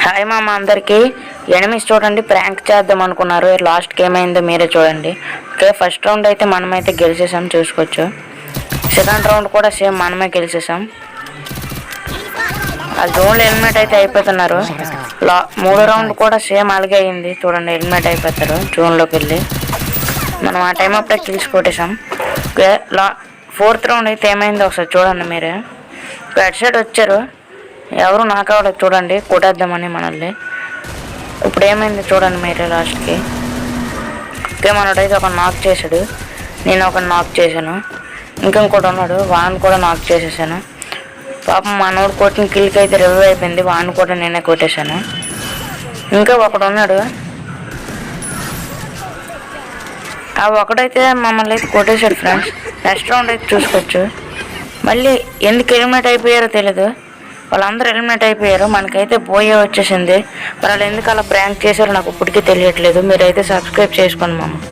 Hi మామ అందరికీ. Enemies చూడండి ప్రాంక్ చేద్దాం అనుకున్నారు. లాస్ట్కి ఏమైందో మీరే చూడండి. ఓకే, ఫస్ట్ రౌండ్ అయితే మనమైతే గెలిచేసాం చూసుకోవచ్చు. సెకండ్ రౌండ్ కూడా సేమ్ మనమే గెలిచేసాం. ఆ జోన్లో ఎలిమినేట్ అయితే అయిపోతున్నారు. మూడో రౌండ్ కూడా సేమ్ అలాగే అయింది చూడండి, ఎలిమినేట్ అయిపోతారు జోన్లోకి వెళ్ళి. మనం ఆ టైం అప్పుడే కిల్స్ కొట్టేసాం. ఓకే, ఫోర్త్ రౌండ్ అయితే ఏమైందో ఒకసారి చూడండి మీరే. అటు సైడ్ వచ్చారు, ఎవరు నాకవలేదు చూడండి, కొట్టేద్దామని మనల్ని. ఇప్పుడు ఏమైంది చూడండి మీరే లాస్ట్కి. ఓకే, మనోడైతే ఒక నాక్ చేశాడు, నేను ఒక నాక్ చేశాను. ఇంకొకటి ఉన్నాడు, వాడిని కూడా నాక్ చేసేసాను. పాపం మనోడు కొట్టిన కిల్కి అయితే రివ్యూ అయిపోయింది, వాడిని కూడా నేనే కొట్టేశాను. ఇంకా ఒకడు ఉన్నాడు, ఆ ఒకడైతే మమ్మల్ని అయితే కొట్టేశాడు ఫ్రెండ్స్. నెక్స్ట్ రౌండ్ అయితే చూసుకోవచ్చు. మళ్ళీ ఎందుకు ఎలిమినేట్ అయిపోయారో తెలీదు, వాళ్ళందరూ ఎలిమినేట్ అయిపోయారు. మనకైతే పోయే వచ్చేసింది. వాళ్ళు ఎందుకు అలా ప్రాంక్ చేశారో నాకు ఇప్పటికీ తెలియట్లేదు. మీరైతే సబ్స్క్రైబ్ చేసుకోండి మామ.